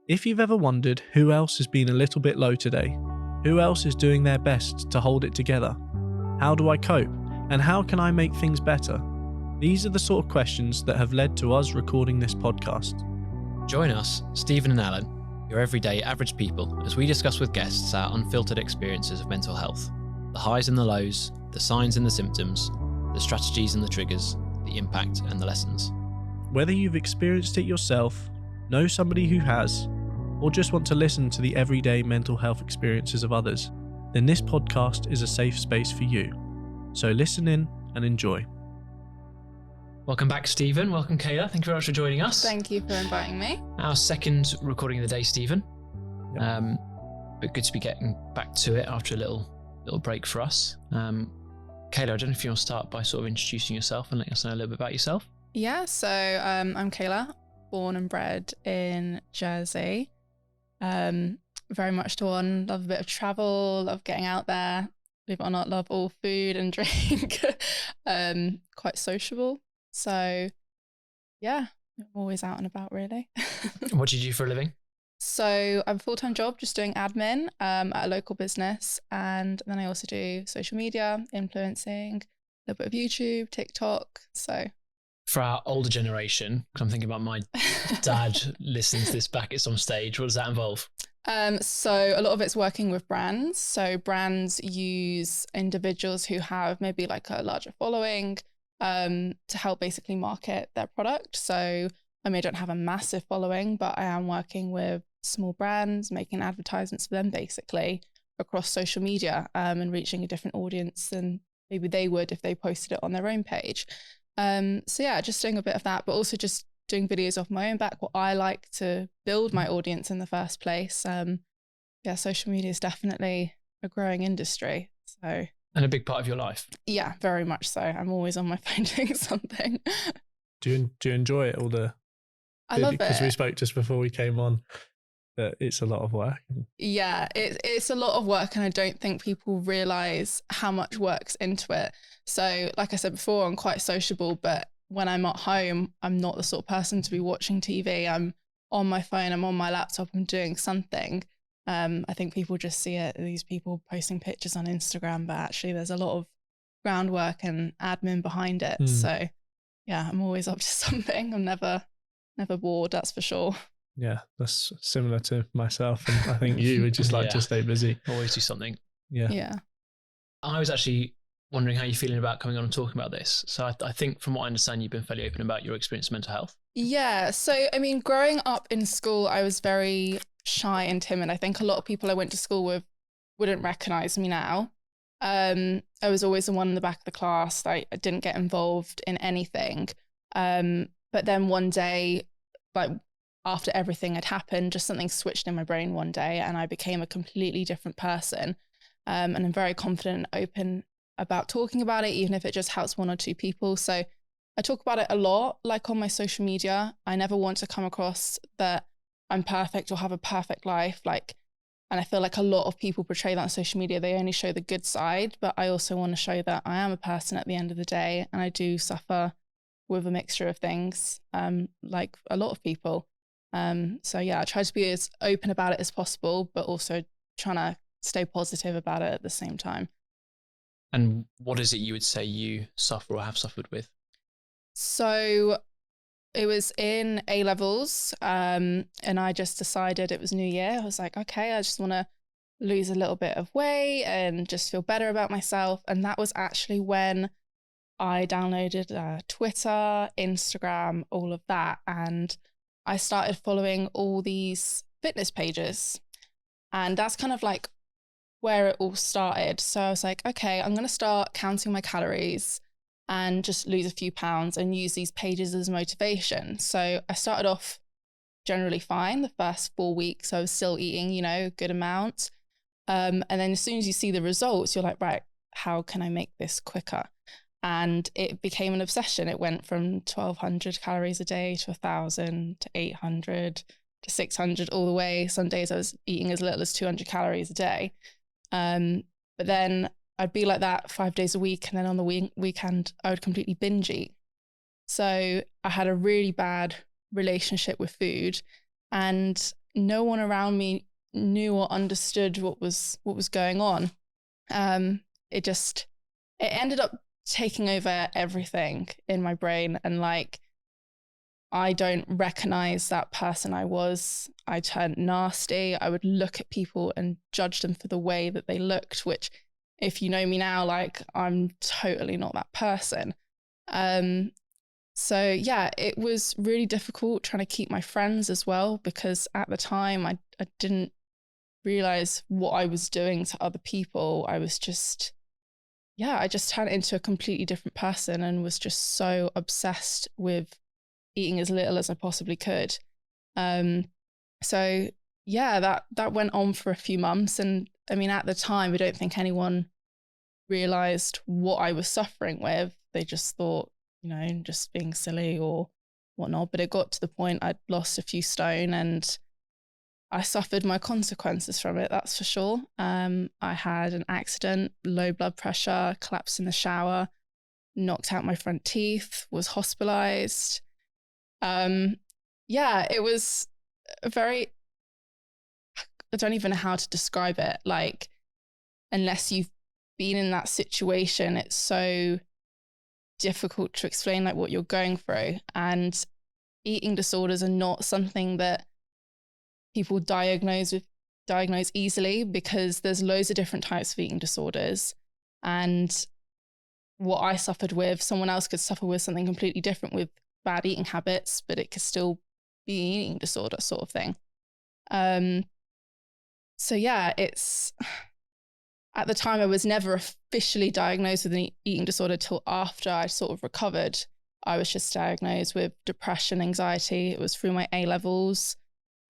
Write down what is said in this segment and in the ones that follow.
If you've ever wondered who else has been a little bit low today, who else is doing their best to hold it together, how do I cope, and how can I make things better? These are the sort of questions that have led to us recording this podcast. Join us, Stephen and Alan, your everyday average people, as we discuss with guests our unfiltered experiences of mental health, the highs and the lows, the signs and the symptoms, the strategies and the triggers, the impact and the lessons. Whether you've experienced it yourself, know somebody who has, or just want to listen to the everyday mental health experiences of others, then this podcast is a safe space for you. So listen in and enjoy. Welcome back, Stephen. Welcome, Kayla. Thank you very much for joining us. Thank you for inviting me. Our second recording of the day, Stephen. Yep. But good to be getting back to it after a little break for us. Kayla, I don't know if you want to start by sort of introducing yourself and letting us know a little bit about yourself. Yeah, so I'm Kayla, born and bred in Jersey. Very much to one, love a bit of travel, love getting out there, believe it or not, love all food and drink. Quite sociable. So yeah, I'm always out and about really. What do you do for a living? So I have a full-time job just doing admin at a local business, and then I also do social media, influencing, a little bit of YouTube, TikTok. So for our older generation, because I'm thinking about my dad listening to this back at some stage, what does that involve? So a lot of it's working with brands. So brands use individuals who have maybe like a larger following to help basically market their product. So I mean, I don't have a massive following, but I am working with small brands, making advertisements for them basically across social media and reaching a different audience than maybe they would if they posted it on their own page. So yeah, just doing a bit of that, but also just doing videos off my own back, what I like to build my audience in the first place. Yeah, social media is definitely a growing industry. So, and a big part of your life. Yeah, very much so. I'm always on my phone doing something. Do you enjoy it, all the... I love it. Because we spoke just before we came on that it's a lot of work. Yeah, it's a lot of work, and I don't think people realise how much work's into it. So like I said before, I'm quite sociable, but when I'm at home, I'm not the sort of person to be watching TV. I'm on my phone, I'm on my laptop, I'm doing something. I think people just see it, these people posting pictures on Instagram, but actually there's a lot of groundwork and admin behind it. So yeah, I'm always up to something. I'm never bored, that's for sure. Yeah, that's similar to myself, and I think you would just like to stay busy. Always do something. Yeah. I was actually wondering how you're feeling about coming on and talking about this. So I think from what I understand, you've been fairly open about your experience of mental health. Yeah. So, I mean, growing up in school, I was very shy and timid. I think a lot of people I went to school with wouldn't recognize me now. I was always the one in the back of the class. I didn't get involved in anything. But then one day, like after everything had happened, just something switched in my brain one day and I became a completely different person. And I'm very confident and open about talking about it, even if it just helps one or two people. So I talk about it a lot, like on my social media. I never want to come across that I'm perfect or have a perfect life. And I feel like a lot of people portray that on social media. They only show the good side, but I also want to show that I am a person at the end of the day, and I do suffer with a mixture of things, like a lot of people. So yeah, I try to be as open about it as possible, but also trying to stay positive about it at the same time. And what is it you would say you suffer or have suffered with? So it was in A-levels, and I just decided it was New Year. I was like, okay, I just want to lose a little bit of weight and just feel better about myself. And that was actually when I downloaded Twitter, Instagram, all of that. And I started following all these fitness pages. And that's kind of like where it all started. So I was like, okay, I'm going to start counting my calories and just lose a few pounds and use these pages as motivation. So I started off generally fine. The first 4 weeks, I was still eating, a good amount. And then as soon as you see the results, you're like, right, how can I make this quicker? And it became an obsession. It went from 1,200 calories a day to 1,000 to 800 to 600 all the way. Some days I was eating as little as 200 calories a day. But then I'd be like that 5 days a week. And then on the weekend, I would completely binge eat. So I had a really bad relationship with food. And no one around me knew or understood what was going on. It ended up taking over everything in my brain, and like, I don't recognize that person I was. I turned nasty. I would look at people and judge them for the way that they looked, which, if you know me now, like, I'm totally not that person. So yeah, it was really difficult trying to keep my friends as well, because at the time I didn't realize what I was doing to other people. I just turned into a completely different person and was just so obsessed with eating as little as I possibly could. So yeah, that went on for a few months. And I mean, at the time, I don't think anyone realized what I was suffering with. They just thought, just being silly or whatnot. But it got to the point I'd lost a few stone, and I suffered my consequences from it, that's for sure. I had an accident, low blood pressure, collapsed in the shower, knocked out my front teeth, was hospitalized. It was I don't even know how to describe it. Like, unless you've been in that situation, it's so difficult to explain like what you're going through. And eating disorders are not something that people diagnose easily, because there's loads of different types of eating disorders. And what I suffered with, someone else could suffer with something completely different with bad eating habits, but it could still be an eating disorder sort of thing. So yeah, at the time I was never officially diagnosed with an eating disorder till after I sort of recovered. I was just diagnosed with depression, anxiety. It was through my A levels.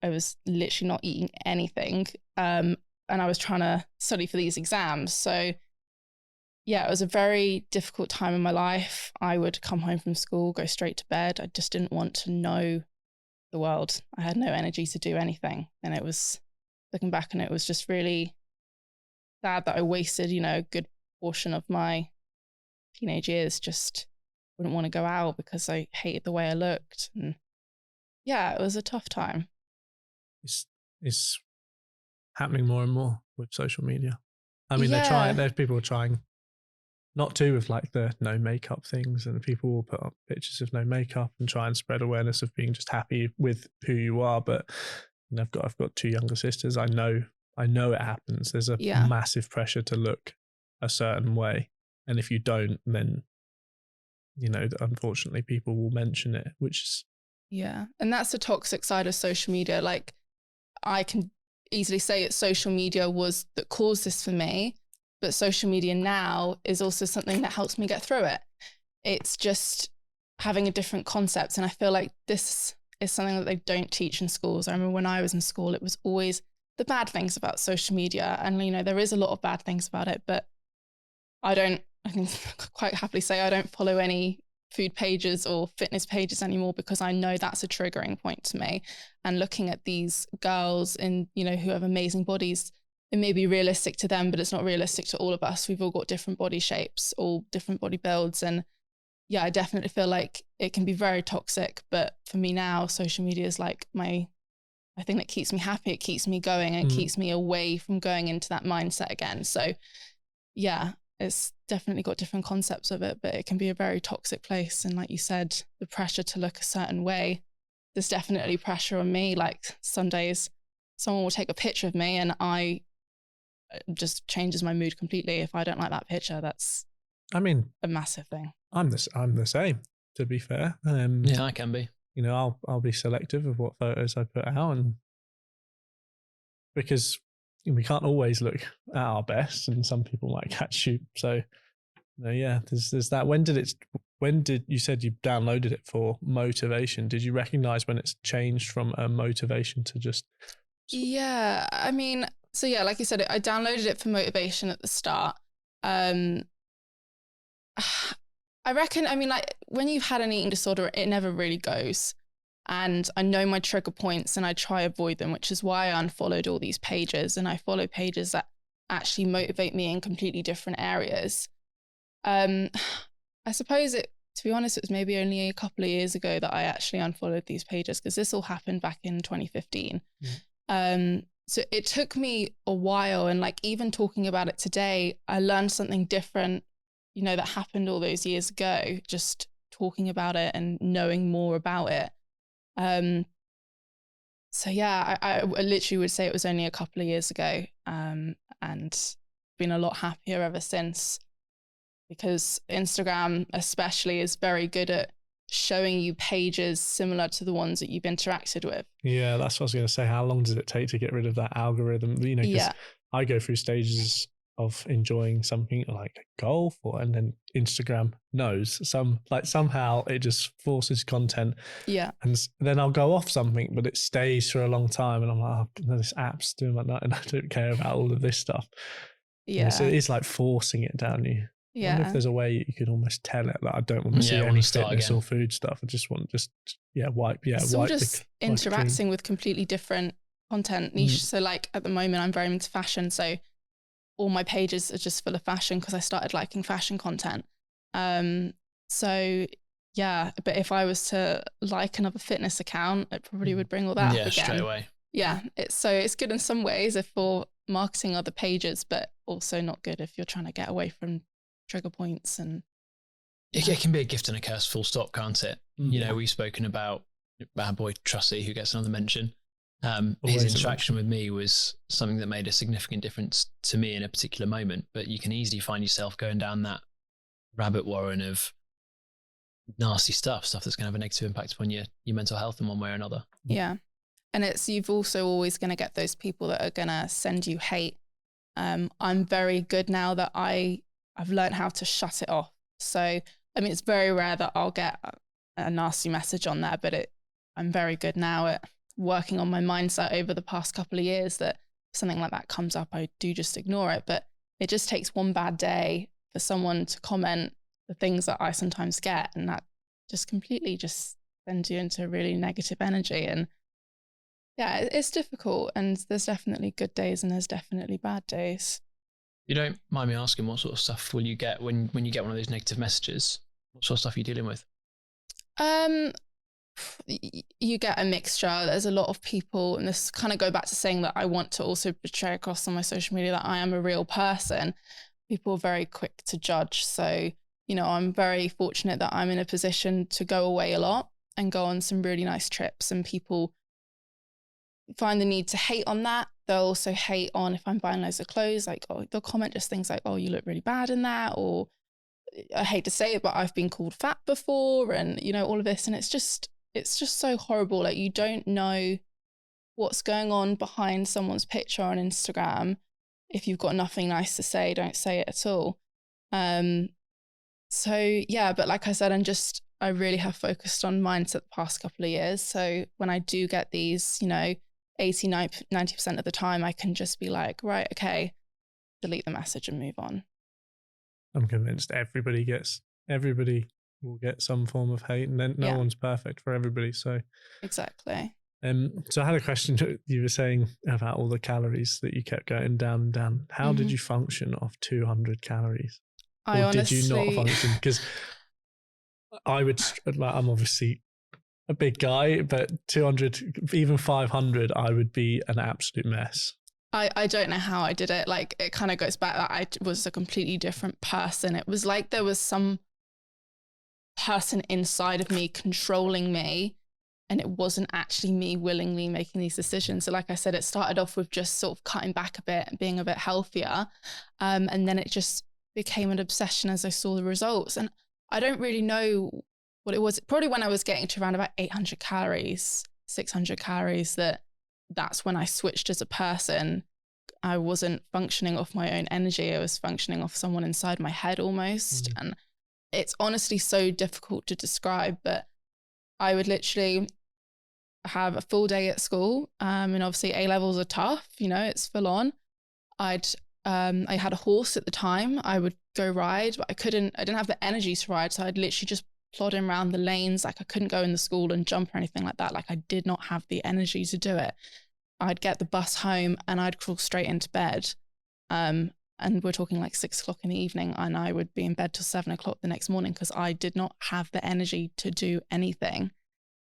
I was literally not eating anything. And I was trying to study for these exams. So yeah, it was a very difficult time in my life. I would come home from school, go straight to bed. I just didn't want to know the world. I had no energy to do anything. And it was, looking back on it, was just really sad that I wasted, a good portion of my teenage years. Just wouldn't want to go out because I hated the way I looked. And yeah, it was a tough time. It's happening more and more with social media. I mean, there's people trying not to with like the no makeup things, and people will put up pictures of no makeup and try and spread awareness of being just happy with who you are. But I've got two younger sisters. I know it happens. There's a massive pressure to look a certain way, and if you don't, then unfortunately people will mention it, which is and that's the toxic side of social media. Like, I can easily say it's social media that caused this for me, but social media now is also something that helps me get through it. It's just having a different concept. And I feel like this is something that they don't teach in schools. I remember when I was in school, it was always the bad things about social media. And, there is a lot of bad things about it, but I can quite happily say I don't follow any food pages or fitness pages anymore, because I know that's a triggering point to me. And looking at these girls who have amazing bodies, it may be realistic to them, but it's not realistic to all of us. We've all got different body shapes, all different body builds. And yeah, I definitely feel like it can be very toxic. But for me now, social media is like I think that keeps me happy. It keeps me going, and keeps me away from going into that mindset again. So yeah, it's definitely got different concepts of it, but it can be a very toxic place. And like you said, the pressure to look a certain way, there's definitely pressure on me. Like, some days someone will take a picture of me and just changes my mood completely. If I don't like that picture, that's a massive thing. I'm the same, to be fair. I can be. I'll be selective of what photos I put out, and because we can't always look at our best, and some people might catch you. So, there's that. When did you said you downloaded it for motivation? Did you recognize when it's changed from a motivation to just? Yeah, I mean, so yeah, like you said, I downloaded it for motivation at the start. I reckon, like, when you've had an eating disorder, it never really goes. And I know my trigger points and I try avoid them, which is why I unfollowed all these pages, and I follow pages that actually motivate me in completely different areas. I suppose to be honest, it was maybe only a couple of years ago that I actually unfollowed these pages, because this all happened back in 2015. So it took me a while, and like even talking about it today, I learned something different, that happened all those years ago, just talking about it and knowing more about it. So yeah, I literally would say it was only a couple of years ago, and been a lot happier ever since, because Instagram especially is very good at showing you pages similar to the ones that you've interacted with. Yeah, that's what I was going to say. How long does it take to get rid of that algorithm? Because I go through stages of enjoying something like golf, and then Instagram knows somehow it just forces content. Yeah. And then I'll go off something, but it stays for a long time. And I'm like, oh, this app's doing my nut, and I don't care about all of this stuff. Yeah. So it's like forcing it down you. Yeah. I wonder if there's a way you could almost tell it that I don't want to see any fitness or food stuff. I just want wipe. Yeah, it's all just interacting with completely different content niche. So like at the moment, I'm very into fashion. So all my pages are just full of fashion because I started liking fashion content. So yeah, but if I was to like another fitness account, it probably would bring all that up again. Straight away. Yeah, it's good in some ways if for marketing other pages, but also not good if you're trying to get away from trigger points. And it can be a gift and a curse, full stop, can't it? We've spoken about our boy Trussy, who gets another mention. His interaction with me was something that made a significant difference to me in a particular moment, but you can easily find yourself going down that rabbit warren of nasty stuff that's going to have a negative impact upon your mental health in one way or another. Yeah. And you've also always going to get those people that are going to send you hate. I'm very good now that I've learned how to shut it off. So, I mean, it's very rare that I'll get a nasty message on there, but I'm very good now at working on my mindset over the past couple of years that if something like that comes up, I do just ignore it. But it just takes one bad day for someone to comment the things that I sometimes get, and that just completely just sends you into really negative energy. And yeah, it's difficult, and there's definitely good days and there's definitely bad days. You don't mind me asking, what sort of stuff will you get when you get one of those negative messages? What sort of stuff are you dealing with? You get a mixture. There's a lot of people, and this kind of go back to saying that I want to also portray across on my social media that I am a real person. People are very quick to judge. So, I'm very fortunate that I'm in a position to go away a lot and go on some really nice trips, and people find the need to hate on that. They'll also hate on if I'm buying loads of clothes, like, they'll comment just things like, oh, you look really bad in that, or I hate to say it, but I've been called fat before, and all of this. And it's just so horrible. Like, you don't know what's going on behind someone's picture on Instagram. If you've got nothing nice to say, don't say it at all. So yeah, but like I said, I really have focused on mindset the past couple of years. So when I do get these, 80-90% of the time, I can just be like, right, okay, delete the message and move on. I'm convinced everybody will get some form of hate, and then no one's perfect for everybody. So exactly. So I had a question. You were saying about all the calories that you kept going down and down. How did you function off 200 calories? Did you not function? Because I'm obviously a big guy, but 200, even 500, I would be an absolute mess. I don't know how I did it. Like, it kind of goes back that I was a completely different person. It was like there was some person inside of me controlling me, and it wasn't actually me willingly making these decisions. So like I said, it started off with just sort of cutting back a bit and being a bit healthier. And then it just became an obsession as I saw the results. And I don't really know what it was. Probably when I was getting to around about 800 calories, 600 calories, that's when I switched as a person. I wasn't functioning off my own energy. I was functioning off someone inside my head almost. And it's honestly so difficult to describe, but I would literally have a full day at school. And obviously A-levels are tough, it's full on. I had a horse at the time. I would go ride, but I didn't have the energy to ride. So I'd literally just plodding around the lanes. Like, I couldn't go in the school and jump or anything like that. Like, I did not have the energy to do it. I'd get the bus home and I'd crawl straight into bed. And we're talking like 6 o'clock in the evening, and I would be in bed till 7 o'clock the next morning because I did not have the energy to do anything.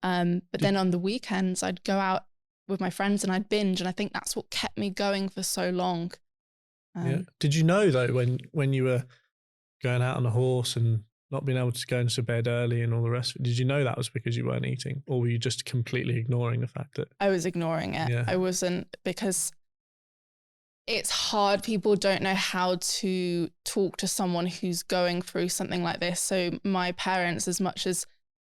But then on the weekends, I'd go out with my friends and I'd binge. And I think that's what kept me going for so long. Yeah. Did you know though, when you were going out on a horse and not being able to go into bed early and all the rest of it, did you know that was because you weren't eating, or were you just completely ignoring the fact that? I was ignoring it. Yeah. I wasn't, because it's hard. People don't know how to talk to someone who's going through something like this. So my parents, as much as,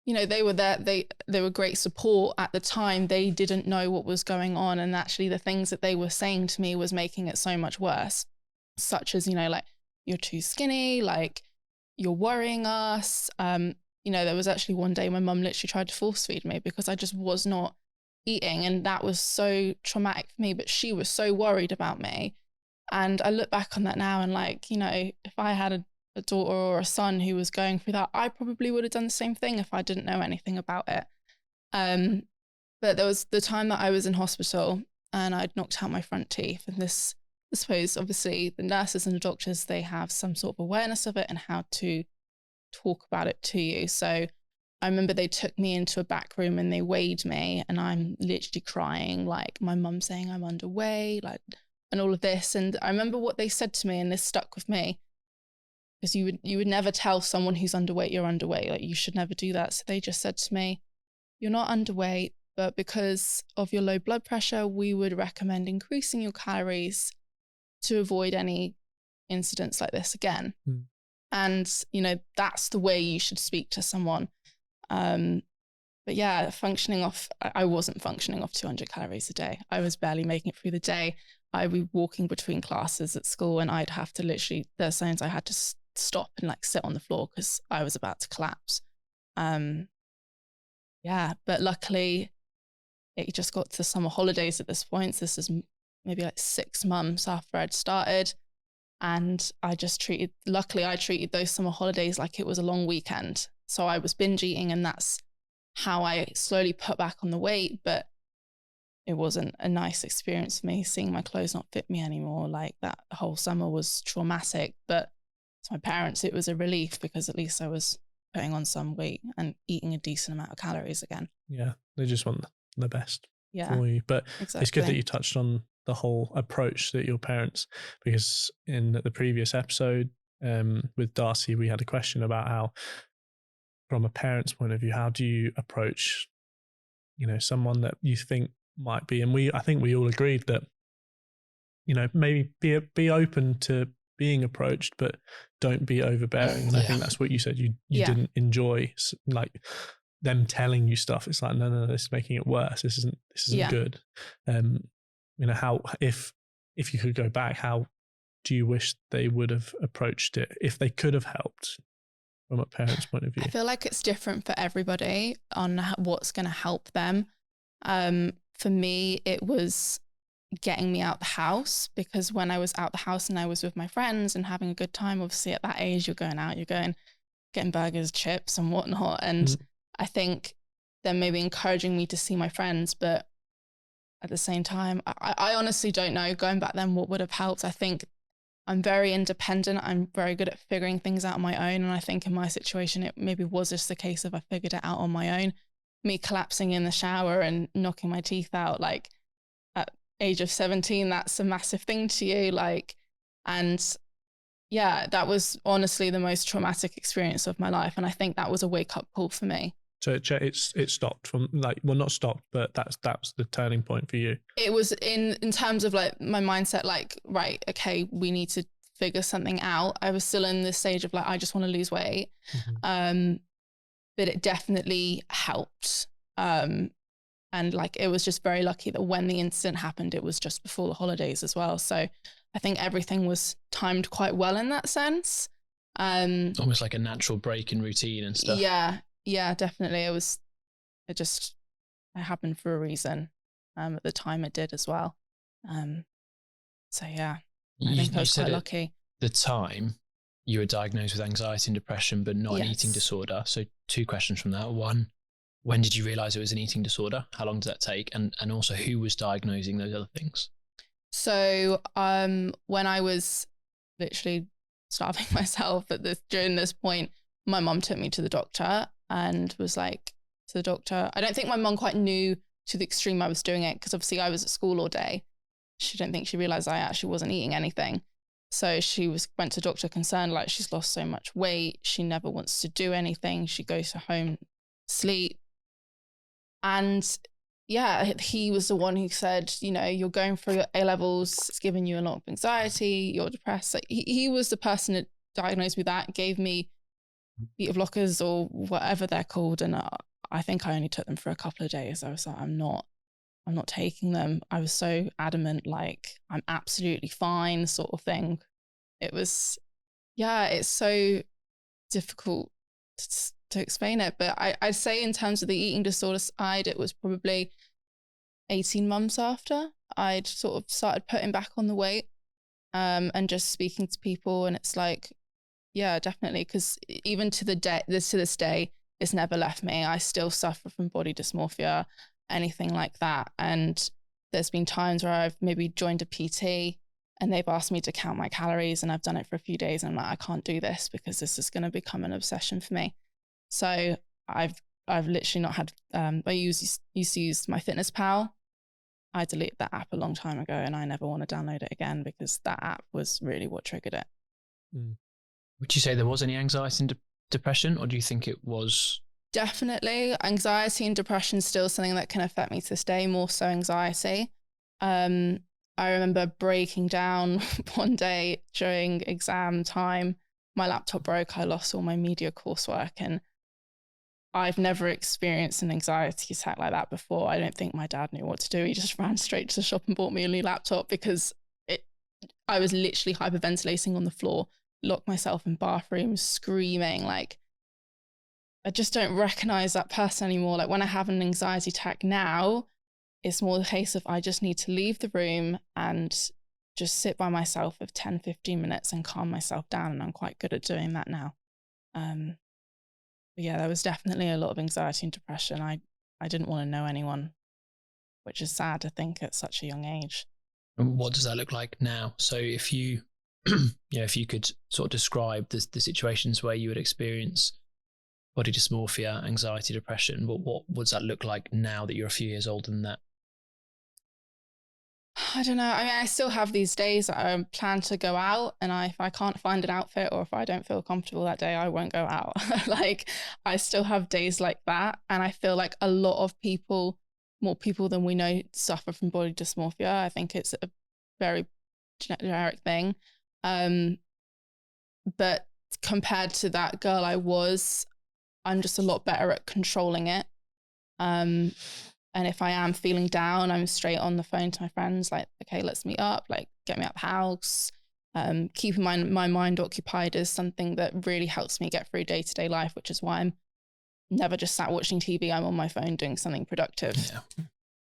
you know, they were there, they were great support at the time, they didn't know what was going on. And actually the things that they were saying to me was making it so much worse, such as, you know, like, you're too skinny, like, you're worrying us. You know, there was actually one day my mum literally tried to force feed me because I just was not eating. And that was so traumatic for me, but she was so worried about me. And I look back on that now and, like, you know, if I had a daughter or a son who was going through that, I probably would have done the same thing if I didn't know anything about it. But there was the time that I was in hospital and I'd knocked out my front teeth, and this, I suppose, obviously the nurses and the doctors, they have some sort of awareness of it and how to talk about it to you. So I remember they took me into a back room and they weighed me, and I'm literally crying, like my mum saying I'm underweight, like, and all of this. And I remember what they said to me, and this stuck with me, because you would never tell someone who's underweight you're underweight. Like, you should never do that. So they just said to me, you're not underweight, but because of your low blood pressure, we would recommend increasing your calories to avoid any incidents like this again. And, you know, that's the way you should speak to someone. But yeah, I wasn't functioning off 200 calories a day. I was barely making it through the day. I'd be walking between classes at school and I'd have to literally, there's times I had to stop and like sit on the floor because I was about to collapse. Yeah, but luckily it just got to summer holidays at this point. So this is maybe like 6 months after I'd started. And luckily I treated those summer holidays like it was a long weekend. So I was binge eating, and that's how I slowly put back on the weight. But it wasn't a nice experience for me, seeing my clothes not fit me anymore. Like, that whole summer was traumatic. But to my parents, it was a relief, because at least I was putting on some weight and eating a decent amount of calories again. Yeah, they just want the best for you. But exactly. It's good that you touched on the whole approach that your parents, because in the previous episode with Darcy, we had a question about how, from a parent's point of view, how do you approach, you know, someone that you think might be, and I think we all agreed that, you know, maybe be open to being approached, but don't be overbearing. And I think that's what you said. You didn't enjoy, like, them telling you stuff. It's like, no, this is making it worse. This isn't good. You know, how, if you could go back, how do you wish they would have approached it if they could have helped from a parent's point of view? I feel like it's different for everybody on what's going to help them. For me, it was getting me out the house, because when I was out the house and I was with my friends and having a good time, obviously at that age, you're getting burgers, chips and whatnot. And I think they're maybe encouraging me to see my friends, but at the same time, I honestly don't know, going back then, what would have helped. I think I'm very independent. I'm very good at figuring things out on my own. And I think in my situation, it maybe was just the case of I figured it out on my own. Me collapsing in the shower and knocking my teeth out, like, at age of 17, that's a massive thing to you. Like, and yeah, that was honestly the most traumatic experience of my life. And I think that was a wake up call for me. So it stopped from, like, well, not stopped, but that was the turning point for you. It was in terms of, like, my mindset, like, right, okay, we need to figure something out. I was still in this stage of, like, I just want to lose weight. But it definitely helped. And, like, it was just very lucky that when the incident happened, it was just before the holidays as well. So I think everything was timed quite well in that sense. Almost like a natural break in routine and stuff. Yeah, definitely. It happened for a reason. At the time it did as well. So yeah, I think I was quite lucky. The time you were diagnosed with anxiety and depression, but not an eating disorder. So 2 questions from that. 1, when did you realize it was an eating disorder? How long did that take? And also, who was diagnosing those other things? So when I was literally starving myself during this point, my mum took me to the doctor and was like, to the doctor, I don't think my mum quite knew to the extreme I was doing it, because obviously I was at school all day. She didn't think she realized I actually wasn't eating anything. So she went to doctor concerned, like she's lost so much weight. She never wants to do anything. She goes to home, sleep. And yeah, he was the one who said, you know, you're going through your A-levels. It's giving you a lot of anxiety. You're depressed. Like he was the person that diagnosed me that, gave me beta blockers or whatever they're called. And I think I only took them for a couple of days. I was like, I'm not taking them. I was so adamant, like, I'm absolutely fine, sort of thing. It was, yeah, it's so difficult to explain it. But I'd say in terms of the eating disorder side, it was probably 18 months after I'd sort of started putting back on the weight, and just speaking to people. And it's like, yeah, definitely. Because even to this day, it's never left me. I still suffer from body dysmorphia, anything like that. And there's been times where I've maybe joined a PT and they've asked me to count my calories, and I've done it for a few days, and I'm like, I can't do this because this is going to become an obsession for me. So I've literally not had, I used to use MyFitnessPal. I deleted that app a long time ago, and I never want to download it again because that app was really what triggered it. Would you say there was any anxiety and depression, or do you think it was? Definitely. Anxiety and depression is still something that can affect me to this day, more so anxiety. I remember breaking down one day during exam time. My laptop broke. I lost all my media coursework, and I've never experienced an anxiety attack like that before. I don't think my dad knew what to do. He just ran straight to the shop and bought me a new laptop because I was literally hyperventilating on the floor, locked myself in bathrooms, screaming. Like, I just don't recognize that person anymore. Like when I have an anxiety attack now, it's more the case of I just need to leave the room and just sit by myself for 10, 15 minutes and calm myself down. And I'm quite good at doing that now. But yeah, there was definitely a lot of anxiety and depression. I didn't want to know anyone, which is sad to think at such a young age. And what does that look like now? So if you, if you could sort of describe the situations where you would experience body dysmorphia, anxiety, depression, what does that look like now that you're a few years older than that? I don't know. I mean, I still have these days that I plan to go out, and if I can't find an outfit or if I don't feel comfortable that day, I won't go out. Like, I still have days like that. And I feel like a lot of people, more people than we know, suffer from body dysmorphia. I think it's a very generic thing. But compared to that girl I'm just a lot better at controlling it. And if I am feeling down, I'm straight on the phone to my friends, like, okay, let's meet up, like, get me out the house. Keeping my mind occupied is something that really helps me get through day-to-day life, which is why I'm never just sat watching TV. I'm on my phone doing something productive. Yeah.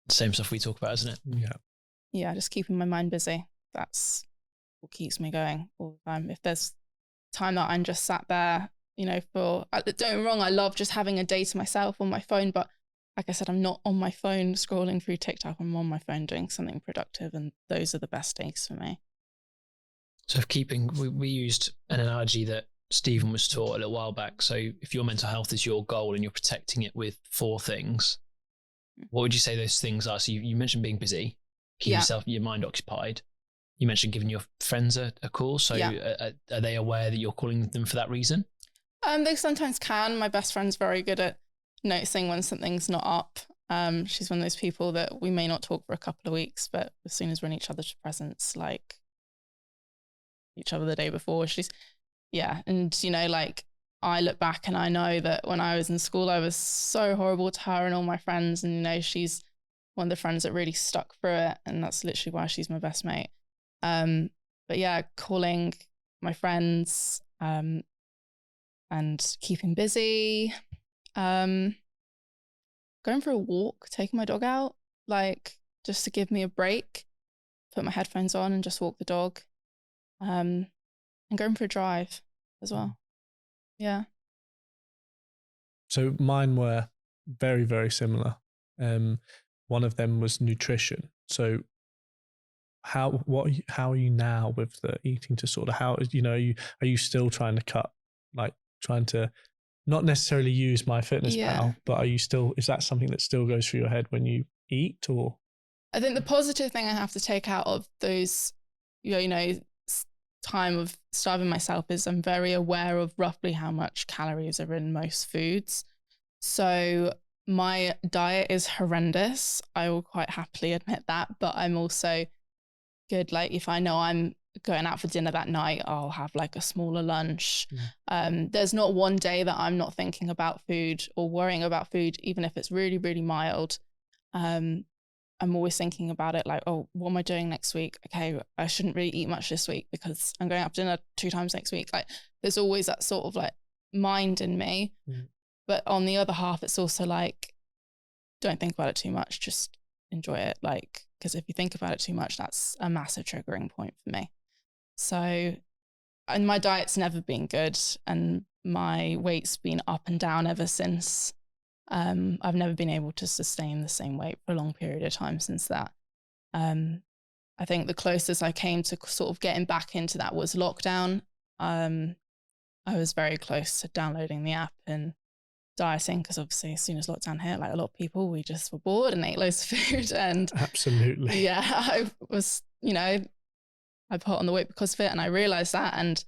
Same stuff we talk about, isn't it? Yeah. Yeah, just keeping my mind busy. That's what keeps me going all the time. If there's time that I'm just sat there, don't get me wrong, I love just having a day to myself on my phone, but like I said, I'm not on my phone scrolling through TikTok. I'm on my phone doing something productive, and those are the best days for me. So we used an analogy that Stephen was taught a little while back. So if your mental health is your goal and you're protecting it with 4 things, what would you say those things are? So you mentioned being busy, keep your mind occupied. You mentioned giving your friends a call. So are they aware that you're calling them for that reason? They sometimes can. My best friend's very good at noticing when something's not up. She's one of those people that we may not talk for a couple of weeks, but as soon as we're in each other's presence, like each other the day before, and like I look back and I know that when I was in school, I was so horrible to her and all my friends, and she's one of the friends that really stuck through it, and that's literally why she's my best mate. But yeah, calling my friends, and keeping busy. Going for a walk, taking my dog out, like just to give me a break, put my headphones on and just walk the dog, and going for a drive as well. Yeah. So mine were very, very similar. One of them was nutrition. So how are you now with the eating disorder? How, are you still trying to cut, like trying to not necessarily use MyFitnessPal, but is that something that still goes through your head when you eat, or? I think the positive thing I have to take out of those, time of starving myself is I'm very aware of roughly how much calories are in most foods. So my diet is horrendous. I will quite happily admit that, but I'm also good. Like if I know I'm going out for dinner that night, I'll have like a smaller lunch. There's not one day that I'm not thinking about food or worrying about food, even if it's really, really mild. I'm always thinking about it like, oh, what am I doing next week? Okay, I shouldn't really eat much this week because I'm going out for dinner 2 times next week. Like there's always that sort of like mind in me. But on the other half, it's also like, don't think about it too much, just enjoy it. Like, because if you think about it too much, that's a massive triggering point for me. So, and my diet's never been good and my weight's been up and down ever since. I've never been able to sustain the same weight for a long period of time since that. I think the closest I came to sort of getting back into that was lockdown. I was very close to downloading the app and dieting because obviously as soon as lockdown hit, like a lot of people, we just were bored and ate loads of food. And absolutely, yeah, I was, I put on the weight because of it, and I realized that, and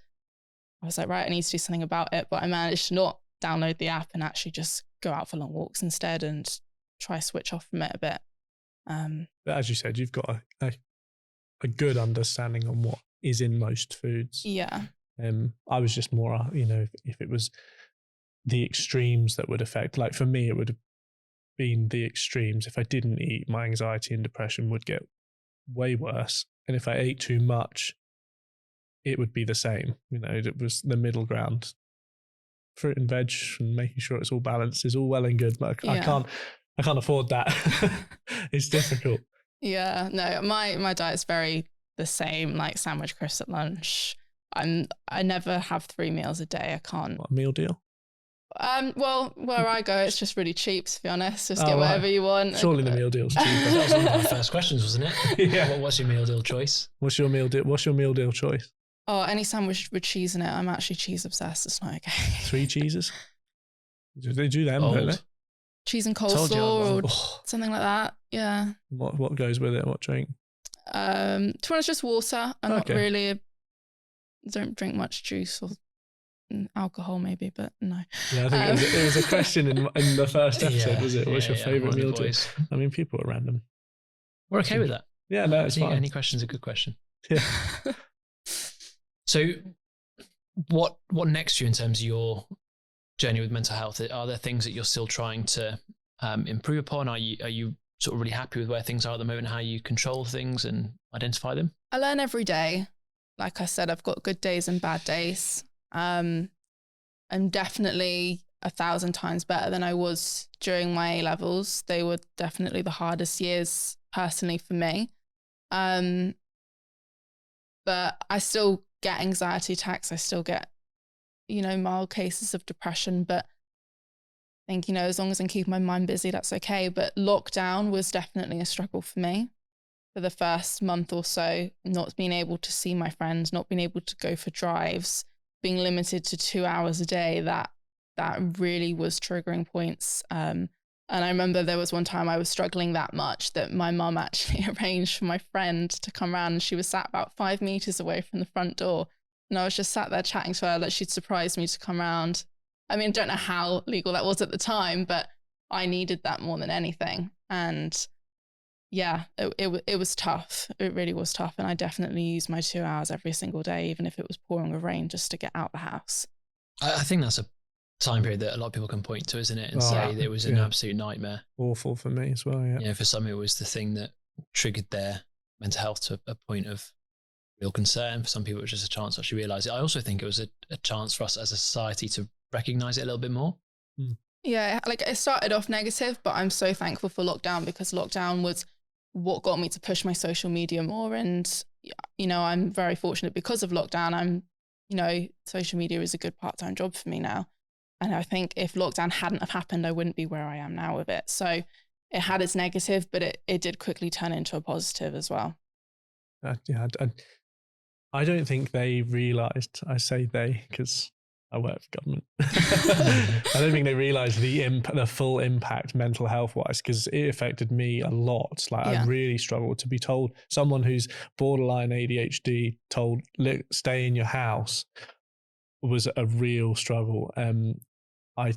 I was like, right, I need to do something about it. But I managed to not download the app and actually just go out for long walks instead and try switch off from it a bit. But as you said, you've got a good understanding on what is in most foods. Yeah. I was just more, if it was the extremes that would affect, like for me, it would have been the extremes. If I didn't eat, my anxiety and depression would get way worse. And if I ate too much, it would be the same. It was the middle ground. Fruit and veg and making sure it's all balanced is all well and good, but I can't afford that. It's difficult. Yeah, no, my diet's very the same, like sandwich crisps at lunch. I never have 3 meals a day. I can't. What, a meal deal? Well, where I go, it's just really cheap, to be honest. Just get whatever you want. Surely the meal deal's cheaper. That was one of my first questions, wasn't it? Yeah. What's your meal deal choice? What's your meal deal choice? Oh, any sandwich with cheese in it. I'm actually cheese obsessed. It's not okay. 3 cheeses? They do them, don't they? Cheese and coleslaw or something like that. Yeah. What goes with it? What drink? To be honest, just water. I'm not really don't drink much juice or alcohol maybe, but no. Yeah, I think it was a question in the first episode, was it? What's your favourite meal deal? I mean, people are random. We're okay with that. Yeah, no, it's fine. Any question's a good question. Yeah. So what next for you in terms of your journey with mental health? Are there things that you're still trying to improve upon? Are you sort of really happy with where things are at the moment, how you control things and identify them? I learn every day. Like I said, I've got good days and bad days. I'm definitely 1,000 times better than I was during my A-levels. They were definitely the hardest years personally for me. But I still get anxiety attacks. I still get, mild cases of depression. But I think, as long as I can keep my mind busy, that's okay. But lockdown was definitely a struggle for me. For the first month or so, not being able to see my friends, not being able to go for drives, being limited to 2 hours a day, that really was triggering points. And I remember there was one time I was struggling that much that my mum actually arranged for my friend to come around, and she was sat about 5 meters away from the front door. And I was just sat there chatting to her that she'd surprised me to come around. I mean, I don't know how legal that was at the time, but I needed that more than anything. And yeah, it was tough. It really was tough. And I definitely used my 2 hours every single day, even if it was pouring with rain, just to get out the house. I think that's a time period that a lot of people can point to, isn't it? And say that it was an absolute nightmare. Awful for me as well, yeah. For some, it was the thing that triggered their mental health to a point of real concern. For some people, it was just a chance to actually realise it. I also think it was a chance for us as a society to recognise it a little bit more. Yeah, like it started off negative, but I'm so thankful for lockdown, because lockdown was what got me to push my social media more. And, I'm very fortunate because of lockdown. Social media is a good part-time job for me now. And I think if lockdown hadn't have happened, I wouldn't be where I am now with it. So it had its negative, but it did quickly turn into a positive as well. I don't think they realised, I say they, because I work for government. I don't think they realise the full impact mental health wise, because it affected me a lot. Like I really struggled to be told, someone who's borderline ADHD told stay in your house was a real struggle. I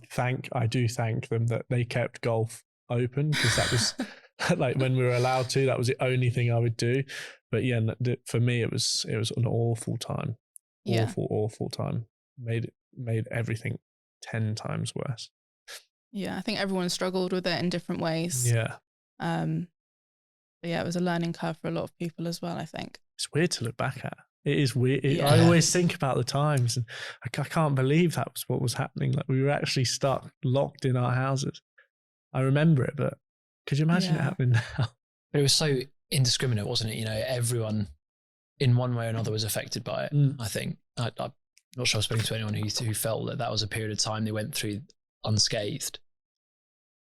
do thank them that they kept golf open, because that was like when we were allowed to, that was the only thing I would do. But yeah, for me it was an awful time. Awful time. Made everything 10 times worse. Yeah, I think everyone struggled with it in different ways. Yeah. But yeah, it was a learning curve for a lot of people as well, I think. It's weird to look back at. It is weird. I always think about the times, and I can't believe that was what was happening. Like we were actually stuck, locked in our houses. I remember it, but could you imagine it happening now? But it was so indiscriminate, wasn't it? You know, everyone in one way or another was affected by it. I think. I'm not sure I've spoken to anyone who felt that was a period of time they went through unscathed.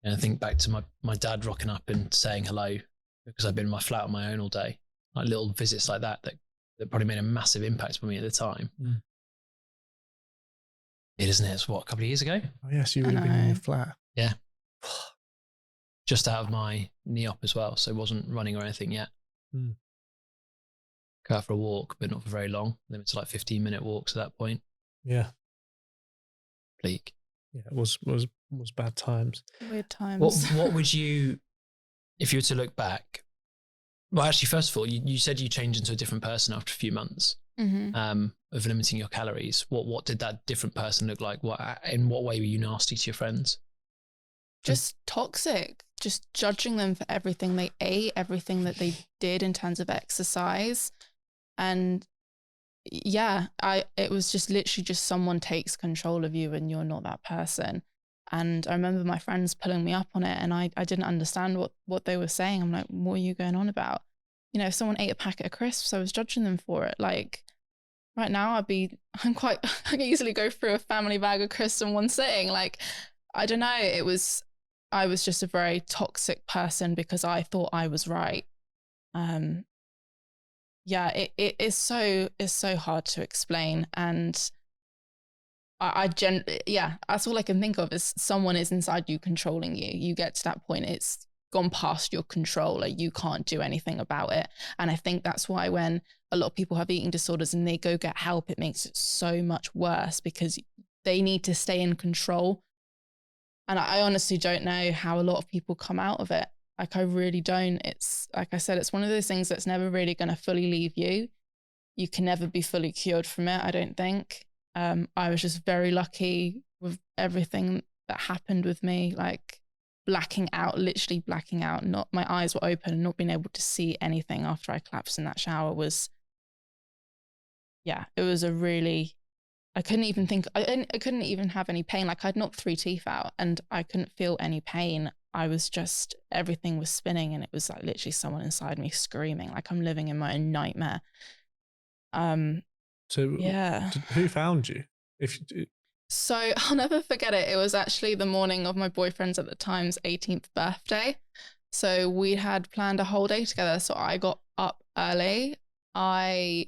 And I think back to my dad rocking up and saying hello, because I'd been in my flat on my own all day. Like little visits like that probably made a massive impact on me at the time. It isn't it? It's what, a couple of years ago? Oh yes, you would have been in your flat. Yeah. Just out of my knee op as well, so wasn't running or anything yet. Go out for a walk, but not for very long. Limited to like 15-minute walks at that point. Yeah. Bleak. Yeah, it was bad times. Weird times. What would you, if you were to look back? Well, actually, first of all, you said you changed into a different person after a few months of limiting your calories. What did that different person look like? In what way were you nasty to your friends? Just toxic, just judging them for everything they ate, everything that they did in terms of exercise. And yeah, it was just literally just someone takes control of you and you're not that person. And I remember my friends pulling me up on it, and I didn't understand what they were saying. I'm like, what are you going on about? You know, if someone ate a packet of crisps, I was judging them for it. Like right now I can easily go through a family bag of crisps in one sitting. Like, I don't know. I was just a very toxic person because I thought I was right. Yeah, it is so hard to explain. And that's all I can think of is someone is inside you controlling you. You get to that point, it's gone past your control, like you can't do anything about it. And I think that's why when a lot of people have eating disorders and they go get help, it makes it so much worse because they need to stay in control. And I honestly don't know how a lot of people come out of it. Like I really don't. It's like I said, it's one of those things that's never really going to fully leave you. You can never be fully cured from it, I don't think. I was just very lucky with everything that happened with me, like literally blacking out. Not my eyes were open and not being able to see anything after I collapsed in that shower was, it was a really, I couldn't even have any pain. Like I'd knocked 3 teeth out and I couldn't feel any pain. I was just, everything was spinning and it was like literally someone inside me screaming like I'm living in my own nightmare. So yeah. Who found you? So I'll never forget it. It was actually the morning of my boyfriend's at the time's 18th birthday. So we had planned a whole day together. So I got up early. I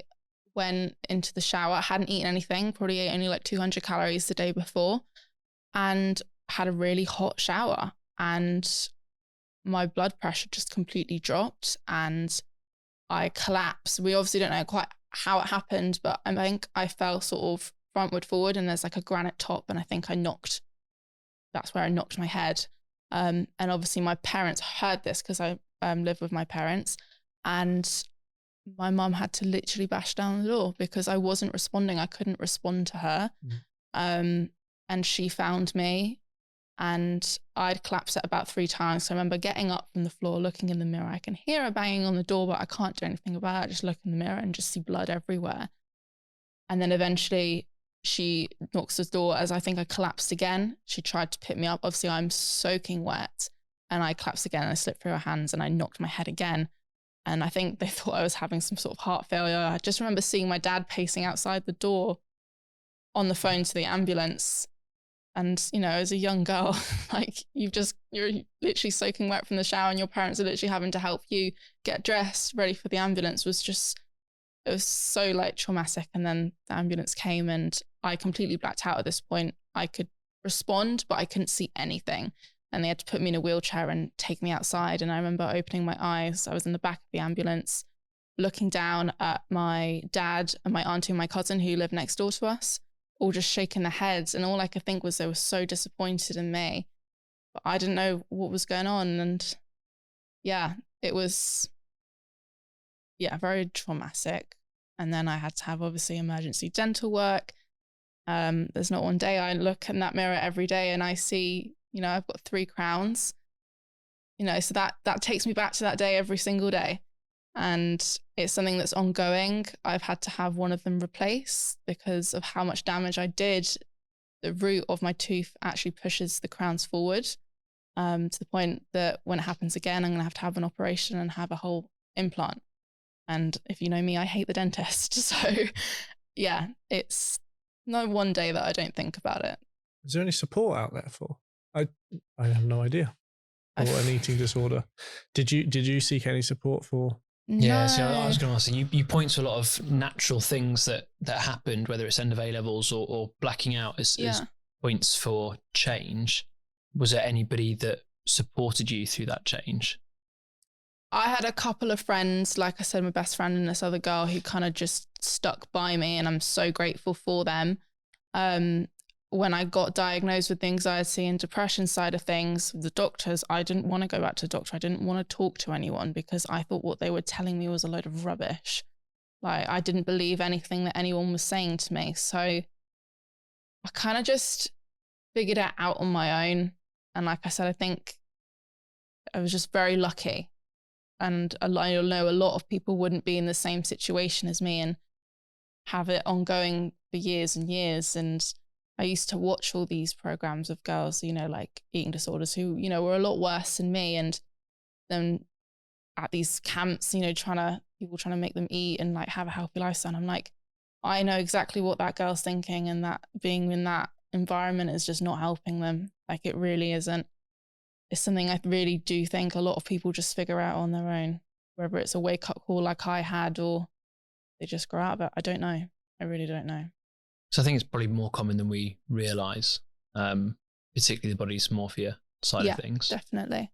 went into the shower, hadn't eaten anything, probably ate only like 200 calories the day before, and had a really hot shower. And my blood pressure just completely dropped and I collapsed. We obviously don't know quite how it happened, but I think I fell sort of frontward forward and there's like a granite top and I think that's where I knocked my head. And obviously my parents heard this because I live with my parents, and my mum had to literally bash down the door because I wasn't responding. I couldn't respond to her. And she found me and I'd collapsed it about 3 times. So I remember getting up from the floor, looking in the mirror. I can hear her banging on the door, but I can't do anything about it. I just look in the mirror and just see blood everywhere. And then eventually she knocks the door as I think I collapsed again. She tried to pick me up. Obviously I'm soaking wet and I collapsed again and I slipped through her hands and I knocked my head again. And I think they thought I was having some sort of heart failure. I just remember seeing my dad pacing outside the door on the phone to the ambulance. And, you know, as a young girl, like you're literally soaking wet from the shower and your parents are literally having to help you get dressed, ready for the ambulance. It was so like traumatic. And then the ambulance came and I completely blacked out at this point. I could respond, but I couldn't see anything. And they had to put me in a wheelchair and take me outside. And I remember opening my eyes. I was in the back of the ambulance, looking down at my dad and my auntie and my cousin who lived next door to us, all just shaking their heads. And all I could think was they were so disappointed in me. But I didn't know what was going on. And yeah, it was, very traumatic. And then I had to have obviously emergency dental work. There's not one day I look in that mirror every day and I see, I've got 3 crowns, so that takes me back to that day every single day. And it's something that's ongoing. I've had to have one of them replaced because of how much damage I did. The root of my tooth actually pushes the crowns forward, to the point that when it happens again, I'm going to have an operation and have a whole implant. And if you know me, I hate the dentist. So yeah, it's no one day that I don't think about it. Is there any support out there for? I have no idea. Or an eating disorder. Did you seek any support for? Yeah, No. so I was going to ask you point to a lot of natural things that happened, whether it's end of A levels or blacking out as points for change. Was there anybody that supported you through that change? I had a couple of friends, like I said, my best friend and this other girl who kind of just stuck by me, and I'm so grateful for them. When I got diagnosed with the anxiety and depression side of things, the doctors, I didn't want to go back to the doctor. I didn't want to talk to anyone because I thought what they were telling me was a load of rubbish. Like, I didn't believe anything that anyone was saying to me. So I kind of just figured it out on my own. And like I said, I think I was just very lucky. And I know a lot of people wouldn't be in the same situation as me and have it ongoing for years and years. And I used to watch all these programs of girls, like eating disorders who, were a lot worse than me. And then at these camps, people trying to make them eat and like have a healthy lifestyle. I'm like, I know exactly what that girl's thinking, and that being in that environment is just not helping them. Like, it really isn't. It's something I really do think a lot of people just figure out on their own, whether it's a wake up call like I had or they just grow out of it. I don't know. I really don't know. So I think it's probably more common than we realise, particularly the body dysmorphia side of things. Definitely.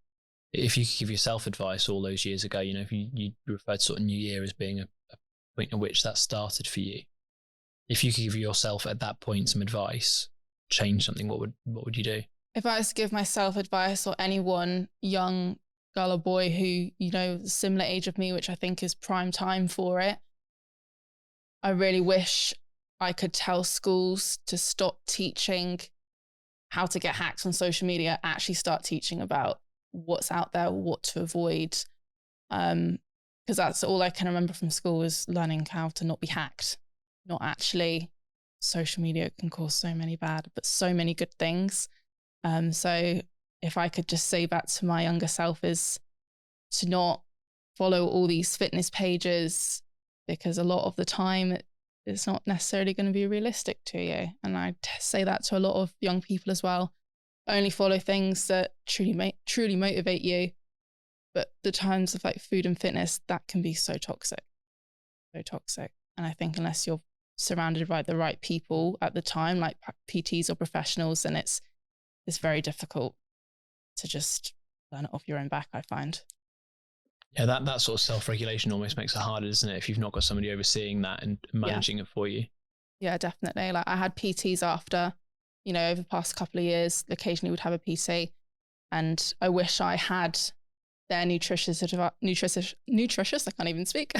If you could give yourself advice all those years ago, if you referred to sort of New Year as being a point at which that started for you. If you could give yourself at that point some advice, change something, what would you do? If I was to give myself advice, or anyone, young girl or boy who, similar age of me, which I think is prime time for it, I really wish I could tell schools to stop teaching how to get hacked on social media, actually start teaching about what's out there, what to avoid. Because that's all I can remember from school is learning how to not be hacked. Not actually, social media can cause so many bad, but so many good things. So if I could just say that to my younger self, is to not follow all these fitness pages, because a lot of the time it's not necessarily going to be realistic to you. And I say that to a lot of young people as well. Only follow things that truly motivate you. But the times of like food and fitness, that can be so toxic. And I think unless you're surrounded by the right people at the time, like PTs or professionals, then it's very difficult to just learn it off your own back, I find. Yeah, that sort of self-regulation almost makes it harder, doesn't it? If you've not got somebody overseeing that and managing it for you. Yeah, definitely. Like, I had PTs after, over the past couple of years, occasionally would have a PT, and I wish I had their nutritious, I can't even speak,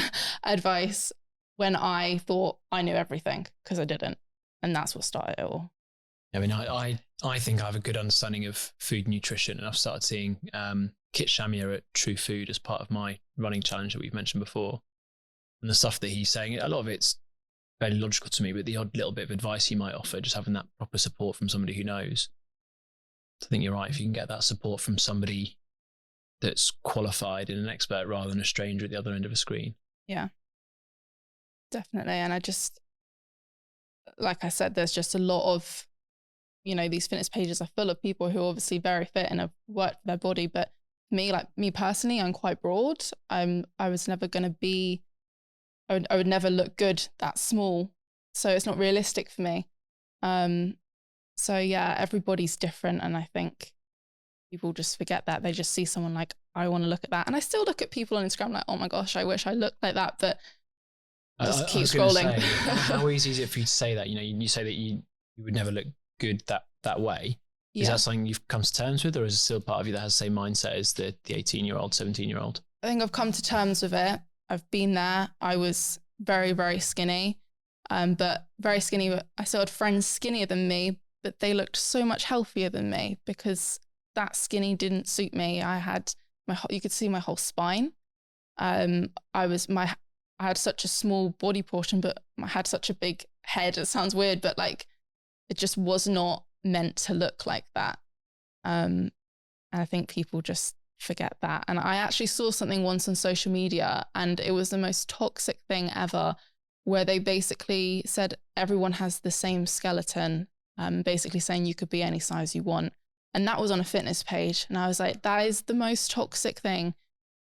advice when I thought I knew everything, because I didn't. And that's what started it all. I mean, I think I have a good understanding of food nutrition, and I've started seeing Kit Shamier at True Food as part of my running challenge that we've mentioned before. And the stuff that he's saying, a lot of it's fairly logical to me, but the odd little bit of advice he might offer, just having that proper support from somebody who knows. I think you're right. If you can get that support from somebody that's qualified and an expert rather than a stranger at the other end of a screen. Yeah, definitely. And I just, like I said, there's just a lot of, these fitness pages are full of people who are obviously very fit and have worked for their body. But me personally, I'm quite broad. I was never going to be, I would never look good that small. So it's not realistic for me. So yeah, everybody's different. And I think people just forget that. They just see someone like, I want to look at that. And I still look at people on Instagram like, oh my gosh, I wish I looked like that. But just keep scrolling. Say, how easy is it for you to say that? You say that you would never look good that way. Is that something you've come to terms with, or is it still part of you that has the same mindset as the 18-year-old, 17-year-old? I think I've come to terms with it. I've been there. I was very, very skinny, but very skinny. I still had friends skinnier than me, but they looked so much healthier than me because that skinny didn't suit me. I had you could see my whole spine. I had such a small body portion, but I had such a big head. It sounds weird, but like it just was not meant to look like that. And I think people just forget that. And I actually saw something once on social media, and it was the most toxic thing ever, where they basically said everyone has the same skeleton, basically saying you could be any size you want. And that was on a fitness page. And I was like, that is the most toxic thing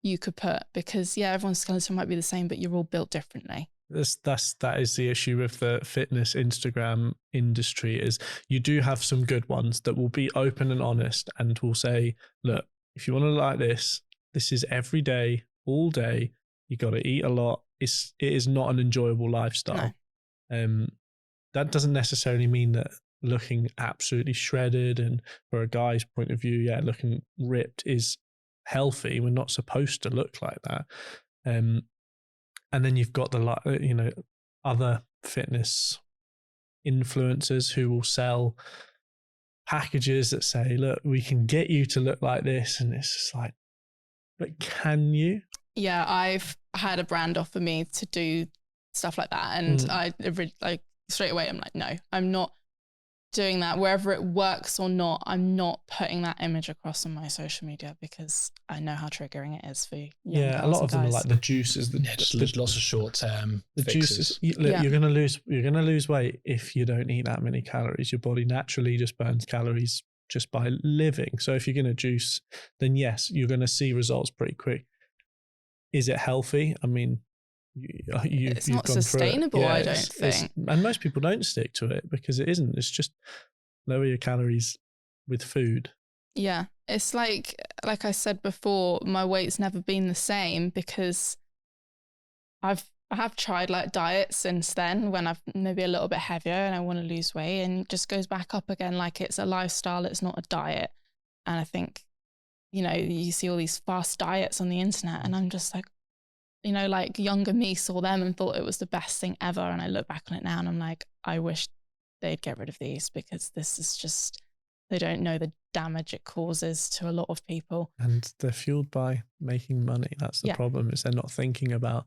you could put, because yeah, everyone's skeleton might be the same, but you're all built differently. That is the issue with the fitness Instagram industry, is you do have some good ones that will be open and honest and will say, look, if you want to look like this is every day, all day. You got to eat a lot. It is not an enjoyable lifestyle. No. That doesn't necessarily mean that looking absolutely shredded, and for a guy's point of view, yeah, looking ripped is healthy. We're not supposed to look like that. And then you've got the other fitness influencers who will sell packages that say, look, we can get you to look like this. And it's just like, but can you? Yeah, I've had a brand offer me to do stuff like that. And I straight away, I'm like, no, I'm not doing that. Wherever it works or not, I'm not putting that image across on my social media, because I know how triggering it is for you. Yeah, a lot of them are like the juices. Just lots of short-term the fixes. Juices. You're gonna lose weight if you don't eat that many calories. Your body naturally just burns calories just by living. So if you're gonna juice, then yes, you're gonna see results pretty quick. Is it healthy? I mean, it's not sustainable. Yeah, I don't think, and most people don't stick to it because it isn't. It's just lower your calories with food. Yeah, it's like I said before, my weight's never been the same because I have tried like diets since then when I've maybe a little bit heavier and I want to lose weight, and it just goes back up again. Like it's a lifestyle, it's not a diet. And I think, you see all these fast diets on the internet, and I'm just like, like younger me saw them and thought it was the best thing ever. And I look back on it now and I'm like, I wish they'd get rid of these, because this is just, they don't know the damage it causes to a lot of people. And they're fueled by making money. That's the problem, is they're not thinking about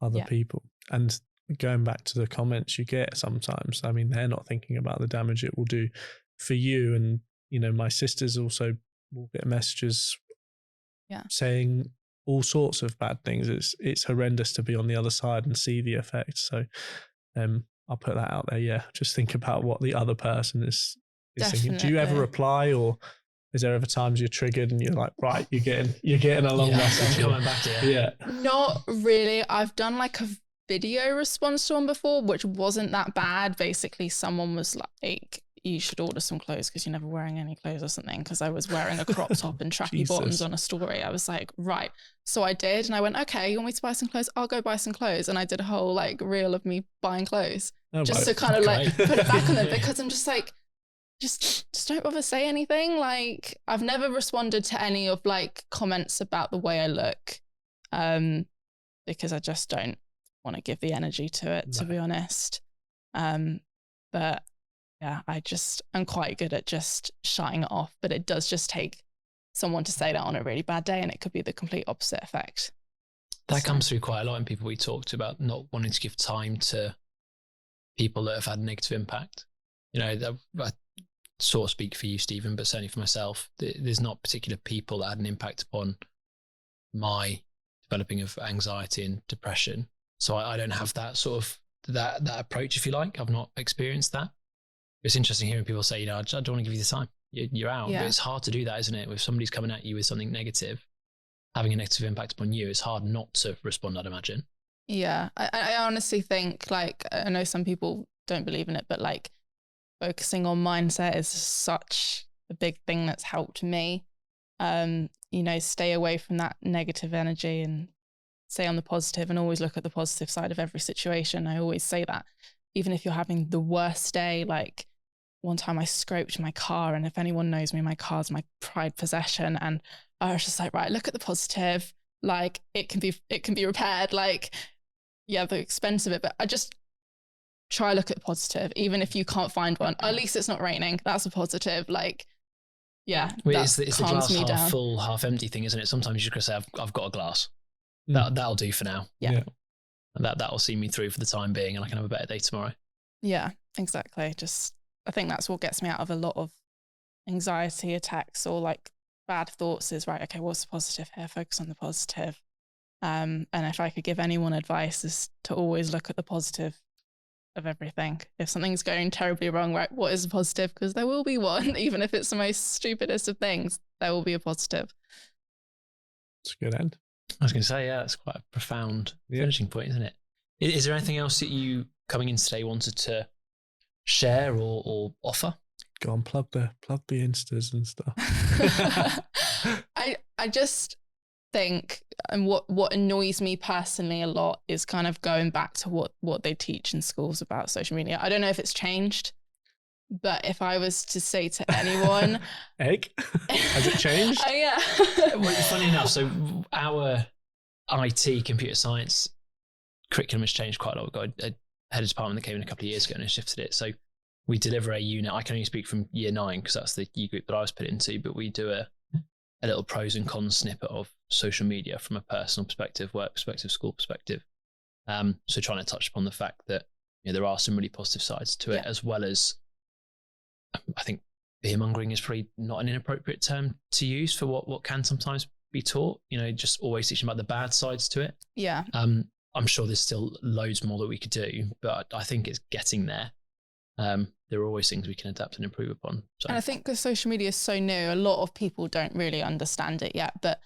other people. And going back to the comments you get sometimes, I mean, they're not thinking about the damage it will do for you. And, my sisters also will get messages saying all sorts of bad things. It's horrendous to be on the other side and see the effects. So I'll put that out there. Yeah, just think about what the other person is thinking. Do you ever reply, or is there ever times you're triggered and you're like, right, you're getting a long message coming back to you? Yeah, not really. I've done like a video response to one before, which wasn't that bad. Basically, someone was like, you should order some clothes because you're never wearing any clothes or something, because I was wearing a crop top and tracky bottoms on a story. I was like, right. So I did, and I went, okay, you want me to buy some clothes? I'll go buy some clothes. And I did a whole like reel of me buying clothes to kind of like put it back on them, because I'm just like, just don't bother say anything. Like I've never responded to any of like comments about the way I look, because I just don't want to give the energy to it, to be honest. But yeah, I'm quite good at just shutting it off, but it does just take someone to say that on a really bad day, and it could be the complete opposite effect. That comes through quite a lot in people we talk to, about not wanting to give time to people that have had a negative impact. I sort of speak for you, Stephen, but certainly for myself, there's not particular people that had an impact upon my developing of anxiety and depression. So I don't have that sort of that approach, if you like. I've not experienced that. It's interesting hearing people say, I don't want to give you the time. You're out. Yeah. But it's hard to do that, isn't it? If somebody's coming at you with something negative, having a negative impact upon you, it's hard not to respond, I'd imagine. Yeah. I honestly think, like, I know some people don't believe in it, but like focusing on mindset is such a big thing that's helped me. Stay away from that negative energy and stay on the positive, and always look at the positive side of every situation. I always say that, even if you're having the worst day. Like one time I scraped my car, and if anyone knows me, my car's my pride possession. And I was just like, right, look at the positive. Like it can be repaired. Like, yeah, the expense of it, but I just try look at the positive, even if you can't find one. At least it's not raining. That's a positive. Like, yeah, It's the calms glass me half down. full, half empty thing, isn't it? Sometimes you just gotta say, I've got a glass. That'll do for now. Yeah. And that'll see me through for the time being, and I can have a better day tomorrow. Yeah, exactly. I think that's what gets me out of a lot of anxiety attacks or like bad thoughts is, right, okay, what's the positive here? Focus on the positive. And if I could give anyone advice, is to always look at the positive of everything. If something's going terribly wrong, right, what is a positive? Because there will be one, even if it's the most stupidest of things, there will be a positive. It's a good end. I was going to say, yeah, that's quite a profound finishing point, isn't it? Is there anything else that you, coming in today, wanted to share or offer? Go on, plug the Instas and stuff. I just think, and what annoys me personally a lot is kind of going back to what they teach in schools about social media. I don't know if it's changed, but if I was to say to anyone, Egg, has it changed? Yeah. Well, funny enough, so our IT computer science curriculum has changed quite a lot. We've got a head of department that came in a couple of years ago and has shifted it. So we deliver a unit. I can only speak from year 9 because that's the year group that I was put into, but we do a little pros and cons snippet of social media from a personal perspective, work perspective, school perspective. So trying to touch upon the fact that there are some really positive sides to it, as well as, I think fear mongering is probably not an inappropriate term to use for what can sometimes be taught. Just always teaching about the bad sides to it. Yeah. I'm sure there's still loads more that we could do, but I think it's getting there. There are always things we can adapt and improve upon. So. And I think because social media is so new, a lot of people don't really understand it yet. But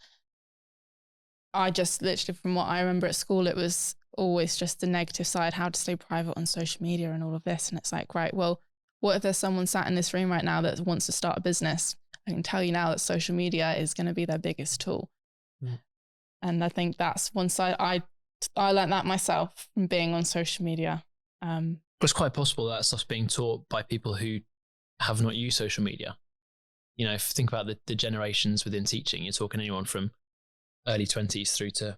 I just literally, from what I remember at school, it was always just the negative side, how to stay private on social media and all of this. And it's like, right, well, what if there's someone sat in this room right now that wants to start a business? I can tell you now that social media is going to be their biggest tool. And I think that's one side. I learned that myself from being on social media. It's quite possible that stuff's being taught by people who have not used social media. If you think about the generations within teaching, you're talking anyone from early 20s through to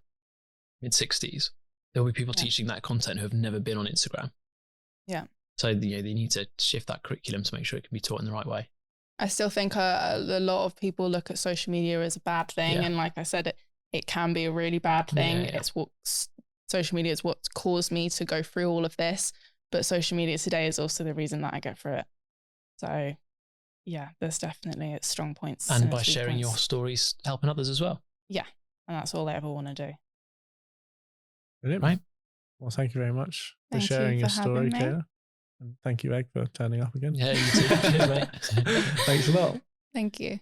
mid 60s. There will be people teaching that content who have never been on Instagram. Yeah. So they need to shift that curriculum to make sure it can be taught in the right way. I still think a lot of people look at social media as a bad thing. And like I said, it can be a really bad thing. It's social media is what's caused me to go through all of this. But social media today is also the reason that I go through it. So yeah, there's definitely its strong points. And by sharing your stories, helping others as well. Yeah. And that's all I ever want to do. Brilliant. Right. Well, thank you very much for Thank sharing you your for story, having me. Kayla. And thank you, Egg, for turning up again. Yeah, you too. Cheers, mate. Thanks a lot. Thank you.